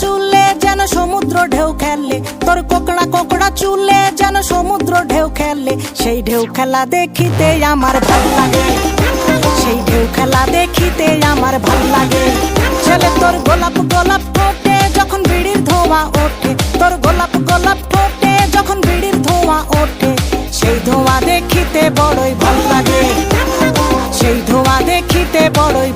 চুলে যেন সমুদ্র ঢেউ খেলে, তোর কোকড়া কোকড়া চুলে যেন সমুদ্র ঢেউ খেলে। সেই ঢেউ খেলা দেখিতে আমার ভাল লাগে, সেই ঢেউ খেলা দেখিতে আমার ভাল লাগে। ছেলে তোর গোলাপ গোলাপ ঠোঁটে যখন বিড়ির ধোঁয়া ওঠে, তোর গোলাপ গোলাপ ঠোঁটে যখন বিড়ির ধোঁয়া ওঠে। সেই ধোঁয়া দেখিতে বড়ই ভাল লাগে, সেই ধোঁয়া দেখিতে বড়ই